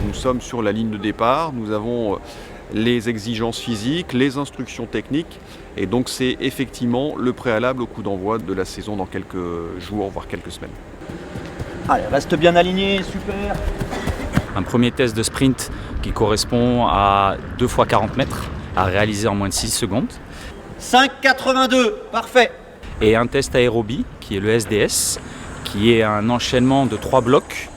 Nous sommes sur la ligne de départ, nous avons les exigences physiques, les instructions techniques, et donc c'est effectivement le préalable au coup d'envoi de la saison dans quelques jours, voire quelques semaines. Allez, reste bien aligné, super. Un premier test de sprint qui correspond à 2 fois 40 mètres à réaliser en moins de 6 secondes. 5,82, parfait. Et un test aérobie qui est le SDS, qui est un enchaînement de 3 blocs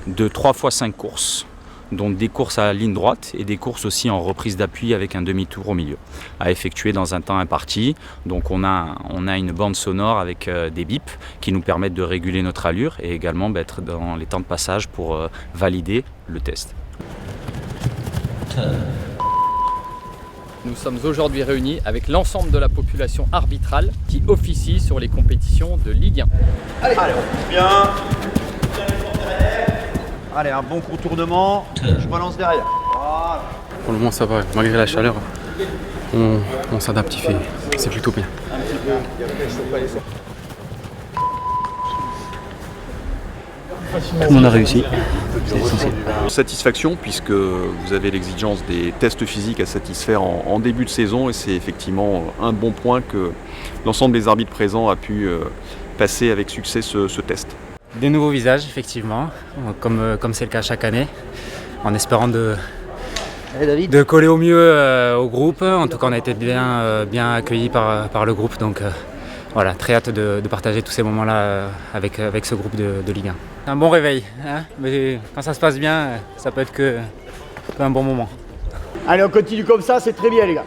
de 3 fois 5 courses. Donc des courses à ligne droite et des courses aussi en reprise d'appui avec un demi-tour au milieu, à effectuer dans un temps imparti. Donc on a une bande sonore avec des bips qui nous permettent de réguler notre allure et également d'être dans les temps de passage pour valider le test. Nous sommes aujourd'hui réunis avec l'ensemble de la population arbitrale qui officie sur les compétitions de Ligue 1. Allez, on pousse bien. Allez, un bon contournement, je balance derrière. Voilà. Pour le moment ça va, malgré la chaleur, on s'adapte, c'est plutôt bien. Un petit peu, et après je ne pas les sortir. Tout le monde a réussi, c'est essentiel. Satisfaction puisque vous avez l'exigence des tests physiques à satisfaire en début de saison et c'est effectivement un bon point que l'ensemble des arbitres présents a pu passer avec succès ce test. Des nouveaux visages, effectivement, comme c'est le cas chaque année, en espérant de coller au mieux au groupe. En tout cas, on a été bien accueillis par le groupe, donc voilà, très hâte de partager tous ces moments-là avec ce groupe de Ligue 1. Un bon réveil, hein, mais quand ça se passe bien, ça peut être qu'un bon moment. Allez, on continue comme ça, c'est très bien les gars.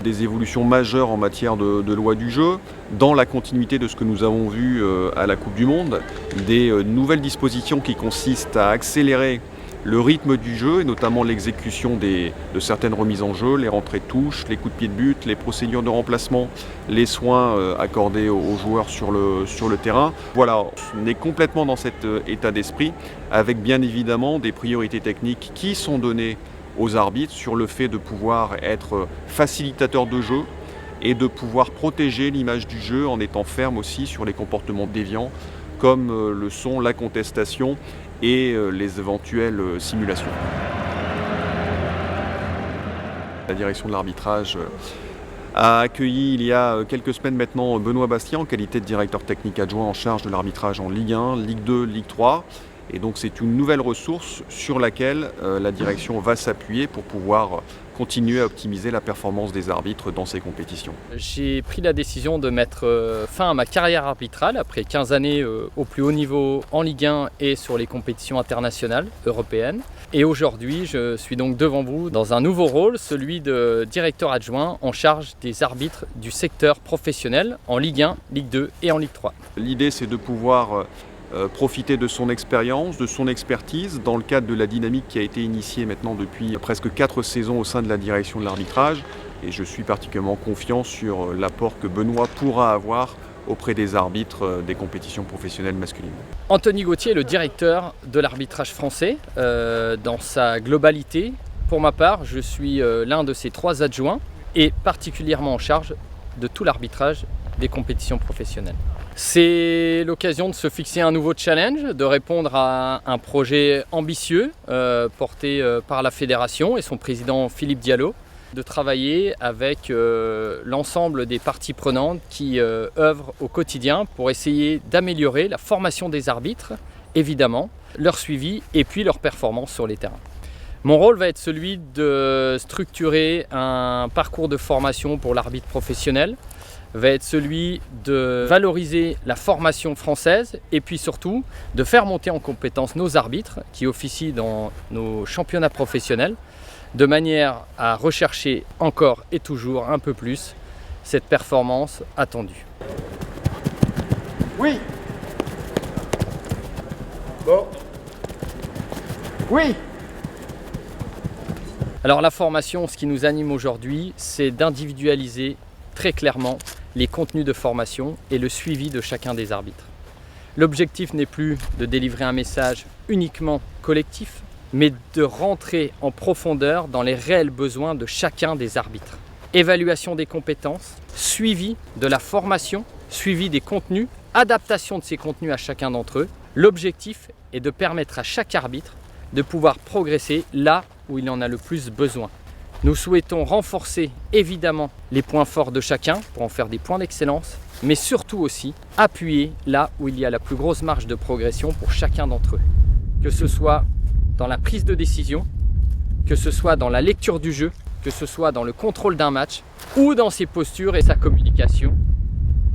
Des évolutions majeures en matière de loi du jeu, dans la continuité de ce que nous avons vu à la Coupe du Monde, des nouvelles dispositions qui consistent à accélérer le rythme du jeu et notamment l'exécution de certaines remises en jeu, les rentrées de touche, les coups de pied de but, les procédures de remplacement, les soins accordés aux joueurs sur le terrain. Voilà, on est complètement dans cet état d'esprit avec bien évidemment des priorités techniques qui sont données aux arbitres sur le fait de pouvoir être facilitateur de jeu et de pouvoir protéger l'image du jeu en étant ferme aussi sur les comportements déviants comme le sont la contestation et les éventuelles simulations. La direction de l'arbitrage a accueilli il y a quelques semaines maintenant Benoît Bastien en qualité de directeur technique adjoint en charge de l'arbitrage en Ligue 1, Ligue 2, Ligue 3. Et donc c'est une nouvelle ressource sur laquelle la direction va s'appuyer pour pouvoir continuer à optimiser la performance des arbitres dans ces compétitions. J'ai pris la décision de mettre fin à ma carrière arbitrale après 15 années au plus haut niveau en Ligue 1 et sur les compétitions internationales européennes. Et aujourd'hui, je suis donc devant vous dans un nouveau rôle, celui de directeur adjoint en charge des arbitres du secteur professionnel en Ligue 1, Ligue 2 et en Ligue 3. L'idée c'est de pouvoir profiter de son expérience, de son expertise dans le cadre de la dynamique qui a été initiée maintenant depuis presque 4 saisons au sein de la direction de l'arbitrage et je suis particulièrement confiant sur l'apport que Benoît pourra avoir auprès des arbitres des compétitions professionnelles masculines. Anthony Gauthier est le directeur de l'arbitrage français dans sa globalité. Pour ma part, je suis l'un de ses 3 adjoints et particulièrement en charge de tout l'arbitrage des compétitions professionnelles. C'est l'occasion de se fixer un nouveau challenge, de répondre à un projet ambitieux porté par la fédération et son président Philippe Diallo, de travailler avec l'ensemble des parties prenantes qui œuvrent au quotidien pour essayer d'améliorer la formation des arbitres, évidemment, leur suivi et puis leur performance sur les terrains. Mon rôle va être celui de structurer un parcours de formation pour l'arbitre professionnel, va être celui de valoriser la formation française et puis surtout de faire monter en compétence nos arbitres qui officient dans nos championnats professionnels de manière à rechercher encore et toujours un peu plus cette performance attendue. Oui. Bon. Oui. Alors la formation, ce qui nous anime aujourd'hui, c'est d'individualiser très clairement les contenus de formation et le suivi de chacun des arbitres. L'objectif n'est plus de délivrer un message uniquement collectif, mais de rentrer en profondeur dans les réels besoins de chacun des arbitres. évaluation des compétences, suivi de la formation, suivi des contenus, adaptation de ces contenus à chacun d'entre eux. L'objectif est de permettre à chaque arbitre de pouvoir progresser là où il en a le plus besoin. Nous souhaitons renforcer évidemment les points forts de chacun pour en faire des points d'excellence, mais surtout aussi appuyer là où il y a la plus grosse marge de progression pour chacun d'entre eux. Que ce soit dans la prise de décision, que ce soit dans la lecture du jeu, que ce soit dans le contrôle d'un match ou dans ses postures et sa communication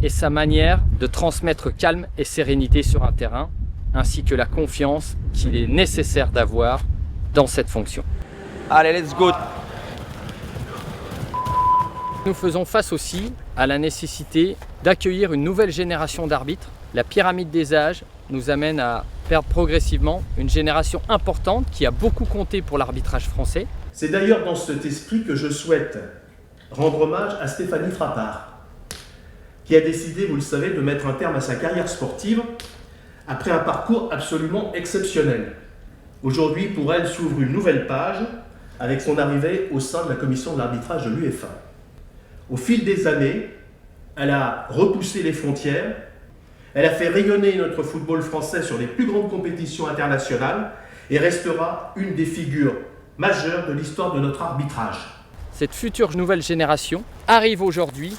et sa manière de transmettre calme et sérénité sur un terrain, ainsi que la confiance qu'il est nécessaire d'avoir dans cette fonction. Allez, let's go. Nous faisons face aussi à la nécessité d'accueillir une nouvelle génération d'arbitres. La pyramide des âges nous amène à perdre progressivement une génération importante qui a beaucoup compté pour l'arbitrage français. C'est d'ailleurs dans cet esprit que je souhaite rendre hommage à Stéphanie Frappard, qui a décidé, vous le savez, de mettre un terme à sa carrière sportive après un parcours absolument exceptionnel. Aujourd'hui, pour elle, s'ouvre une nouvelle page avec son arrivée au sein de la commission de l'arbitrage de l'UEFA. Au fil des années, elle a repoussé les frontières, elle a fait rayonner notre football français sur les plus grandes compétitions internationales et restera une des figures majeures de l'histoire de notre arbitrage. Cette future nouvelle génération arrive aujourd'hui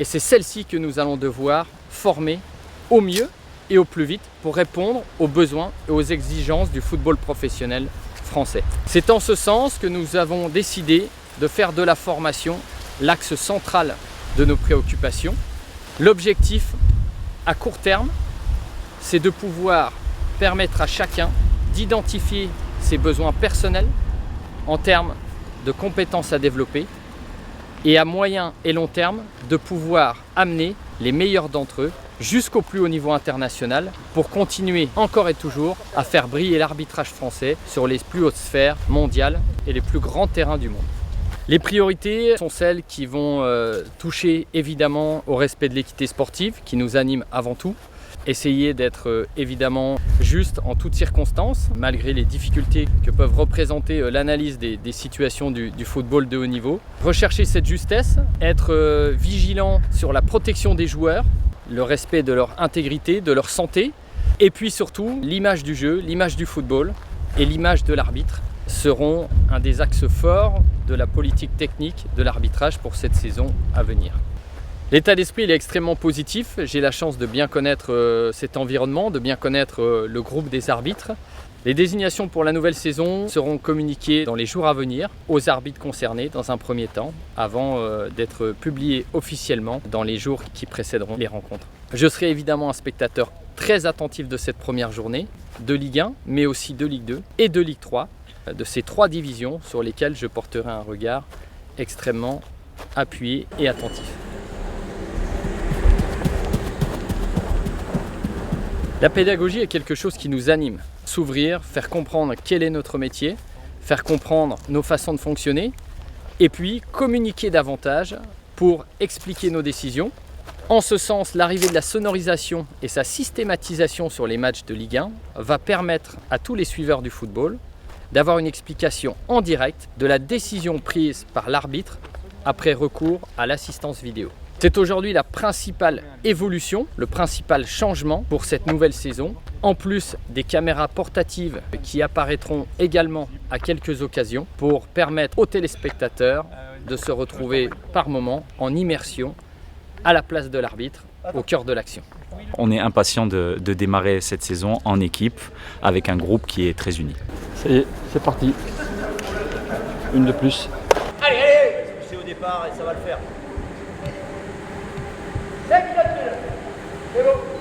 et c'est celle-ci que nous allons devoir former au mieux et au plus vite pour répondre aux besoins et aux exigences du football professionnel français. C'est en ce sens que nous avons décidé de faire de la formation l'axe central de nos préoccupations. L'objectif à court terme, c'est de pouvoir permettre à chacun d'identifier ses besoins personnels en termes de compétences à développer et à moyen et long terme de pouvoir amener les meilleurs d'entre eux jusqu'au plus haut niveau international pour continuer encore et toujours à faire briller l'arbitrage français sur les plus hautes sphères mondiales et les plus grands terrains du monde. Les priorités sont celles qui vont toucher évidemment au respect de l'équité sportive qui nous anime avant tout. Essayer d'être évidemment juste en toutes circonstances, malgré les difficultés que peuvent représenter l'analyse des situations du football de haut niveau. Rechercher cette justesse, être vigilant sur la protection des joueurs, le respect de leur intégrité, de leur santé, et puis surtout l'image du jeu, l'image du football et l'image de l'arbitre seront un des axes forts de la politique technique de l'arbitrage pour cette saison à venir. L'état d'esprit est extrêmement positif. J'ai la chance de bien connaître cet environnement, de bien connaître le groupe des arbitres. Les désignations pour la nouvelle saison seront communiquées dans les jours à venir aux arbitres concernés dans un premier temps, avant d'être publiées officiellement dans les jours qui précéderont les rencontres. Je serai évidemment un spectateur très attentif de cette première journée, de Ligue 1, mais aussi de Ligue 2 et de Ligue 3, de ces trois divisions sur lesquelles je porterai un regard extrêmement appuyé et attentif. La pédagogie est quelque chose qui nous anime. S'ouvrir, faire comprendre quel est notre métier, faire comprendre nos façons de fonctionner et puis communiquer davantage pour expliquer nos décisions. En ce sens, l'arrivée de la sonorisation et sa systématisation sur les matchs de Ligue 1 va permettre à tous les suiveurs du football d'avoir une explication en direct de la décision prise par l'arbitre après recours à l'assistance vidéo. C'est aujourd'hui la principale évolution, le principal changement pour cette nouvelle saison, en plus des caméras portatives qui apparaîtront également à quelques occasions pour permettre aux téléspectateurs de se retrouver par moments en immersion à la place de l'arbitre, au cœur de l'action. On est impatient de démarrer cette saison en équipe avec un groupe qui est très uni. Ça y est, c'est parti. Une de plus. Allez, allez. C'est au départ et ça va le faire. 5 minutes. C'est bon.